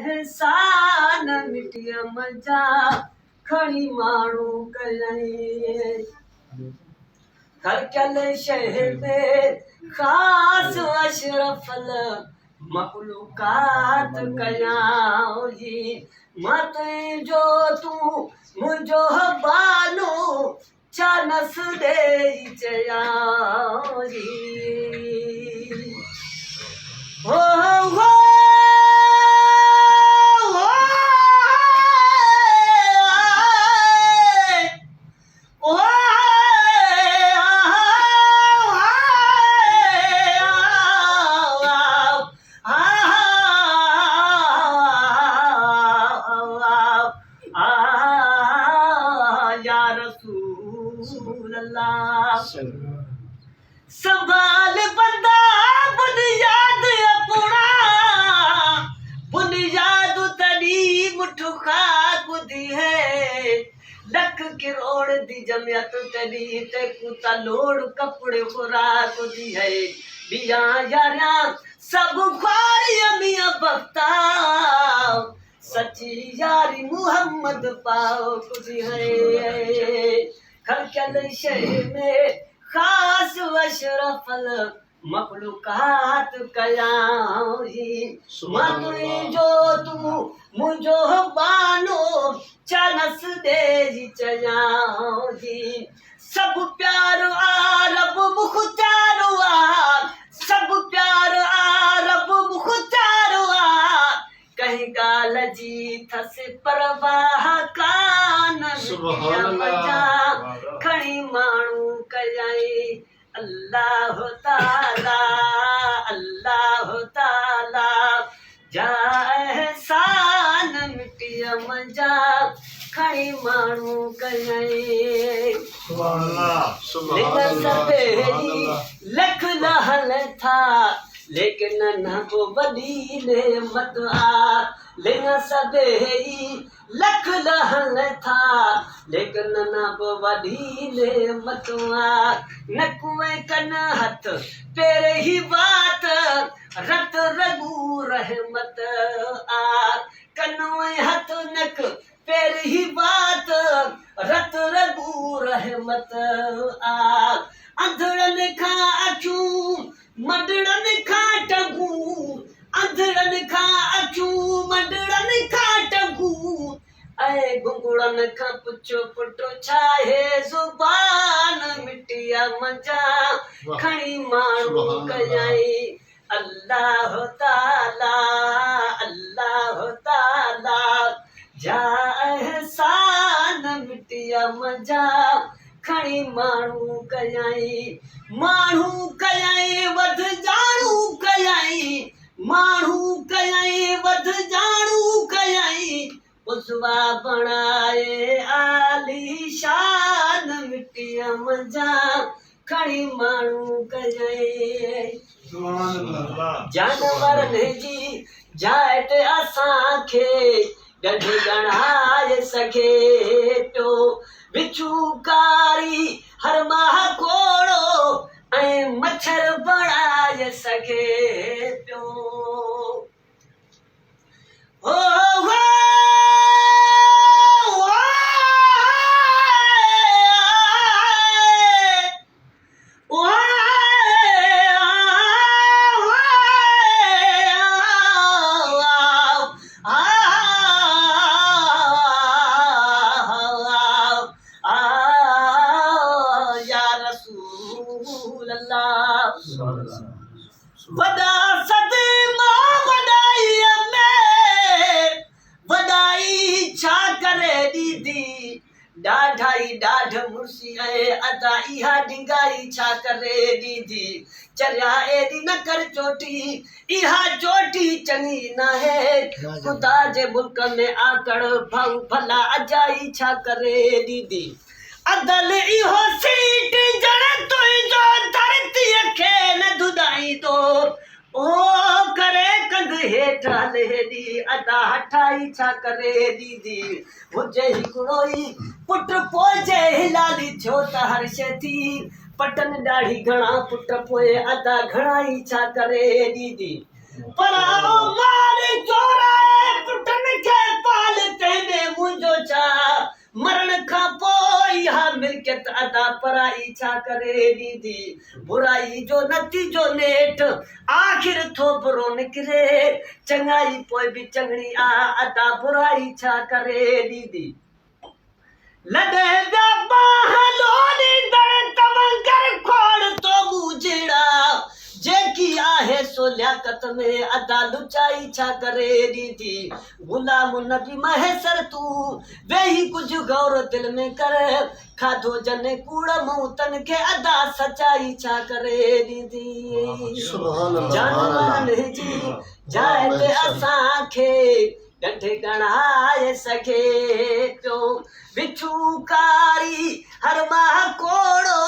एहसान मिटिया मजा खणी माण्हू कयईं हर कल शहर में खास अशरफल मखलूकात कयाई मत जो तू मुझो बानो चानस दे चयाई हो हो संभाल बंदा बुनियाद अपना बुनियाद तड़ी मुठ खाक दी है लख करोड़ दी जमियत तड़ी ते कुता लोड़ कपड़े खुराक दी है बिया यारा सब ख्वारी अमिया बख्ता सच्ची यारी मुहम्मद पाओ कुदी है खलकल शहर में खास अशरफल मखलूकात कयाई मत जो तू मुझो बानो चानस दे चयाई सब प्यार आरब मुख्तार सब प्यार आरब मुख्तार कहीं गाल जी थस परवाह कान मजा खणी माण्हू कयई अल्लाह ताला जा एहसान मिटिया मजा खणी माण्हू कयई लख लहल था लेकिन न को वॾी नेमत आ लिंग सभेई लख लहन था लेकिन न को वॾी नेमत आ न कुएं कन हथ पेर ही बात रत रगू रहमत आ कनुए हथ नक पेर ही बात रत रगू रहमत आ अंधड़न खां अखियूं मडड़न खां टगू अंधड़न खां अखियूं मडड़न खां टगू ऐं घुंघड़न खां पुछो पुटो छाहे ज़ुबान मिटिया मजा खणी माण्हू कयई अल्लाह ताला जा एहसान मिटिया मजा खणी माण्हू कयई माण्हू कयई वध जाणू कयई माण्हू कयई वध जाणू कयई उस्वा बणाए आली शान मिटिया मजा खणी माण्हू कयई जानवरनि जी जाइट असांखे ॾंढ ॻणाए सघे पियो विछूकारी हर माह कोड़ो ऐं मच्छर बणाए सघे पियो हो हो वॾा सदमा वॾाई में वॾाई छा करे ॾींदी ॾाढाई ॾाढ मुर्सी ऐं अदा इहा ढिंगाई छा करे ॾींदी चरिया एॾी न कर चोटी इहा चोटी चङी नाहे ख़ुदा जे मुल्क में आकड़ भाऊ भला अजाई छा करे ॾींदी अदल इहो सीट जण तुंहिंजो धरतीअ खे न धुदाई तो ओ करे कंध हेठ हले दी अदा हठाई छा करे दीदी हुजे हिकिड़ो ई पुट पोजे हिलाली छो त हर्ष थी पटन ॾाढी घणा पुट पोए अदा घणा ई छा करे दीदी पर माल चोराए अदा पराई छा करे ॾींदी बुराई जो नतीजो नेठ आख़िर थोपरो निकिरे चङाई पोइ बि चङड़ी आ अदा बुराई छा करे ॾींदी लॾे बाहलो ॾींदड़ तवंगर खोड़ तो बूझड़ा जेकी आहे सो लियाकत में अदा लुचाई छा करे ॾींदी गुलाम नबी महेसर तूं वेही कुझु गौर दिल में कर खाधो जने कूड़ मूतन खे अदा सचाई छा करे ॾींदी जानवरनि जी जाइ ते असांखे ॾंढे गणाए सघे पियो बिच्छू कारी हर माह कोड़ो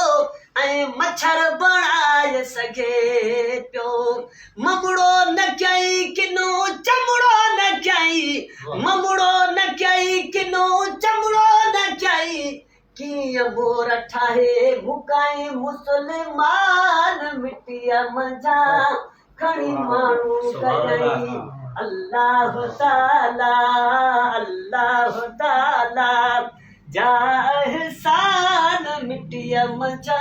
ऐं मच्छर बणाए सघे पियो ममड़ो न कई किनो चमड़ो न कई ममड़ो न कई किनो चमड़ो न कई कीअं मोर ठाहे मुकाई मुसलमान मिटीअ मंझा खणी माण्हू कयई अल्लाह ताला जा एहसान मिटीअ मंझा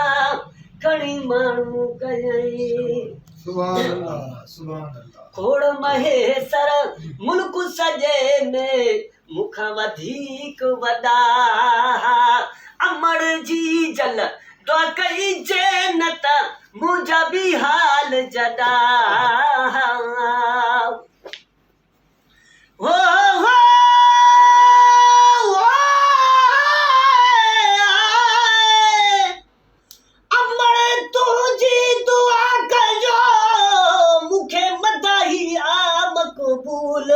खणी माण्हू कयई खोड़ महेसर मुल्क सॼे में मुख वधीक वॾा अमड़ जी जल तो कई जैनत मुंहिंजा बि हाल जॾा हो अमड़ तुंहिंजी दुआ कजो मूंखे मदाही आ मक़बूल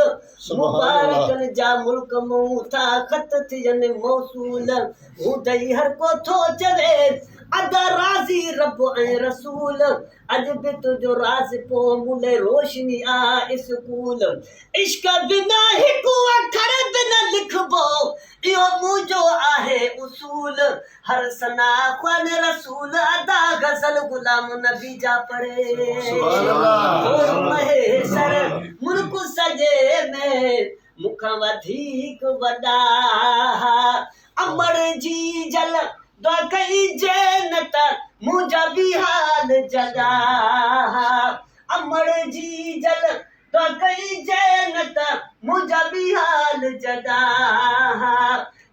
मुबारकनि जा मुल्क मूं था ख़त थियनि मौसूल हूं दई हर को थो चवे अदा राज़ी रब ऐं रसूल अॼु बि तुंहिंजो राज़ पो मुले रोशनी आ स्कूल इश्क बिना हिकु अखर बि न लिखबो इहो मुंहिंजो आहे उसूल हर सना ख़्वान रसूल अदा गज़ल गुलाम नबी जा पढ़े महेसर मुल्क सॼे में मुख वधीक वॾा अमड़ जी जल कई जैनत मुंहिंजा बि हाल जॻा अमड़ जी जल कई जैनत मुंहिंजा बि हाल जॻा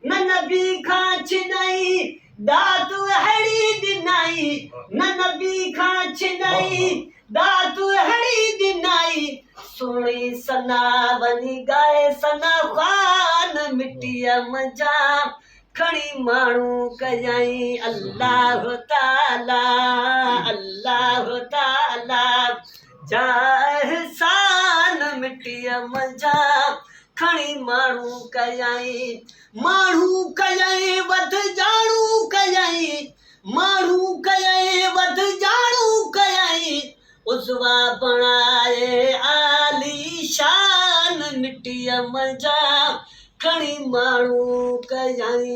न नबी खां छिनई दातू अहिड़ी ॾिनई न नबी खां छिनई दातू अहिड़ी ॾिनई सुणी सना वञी ॻाए सना ख़्वान मिटीअ मंझा खणी माण्हू कयई अल्लाह ताला जा एहसान मिटीअ मंझा खणी माण्हू कयई वध जाणू कयई माण्हू कयई वध जाणू कयई उज़वा बणाए आली शान मिटीअ मंझा खणी माण्हू कयई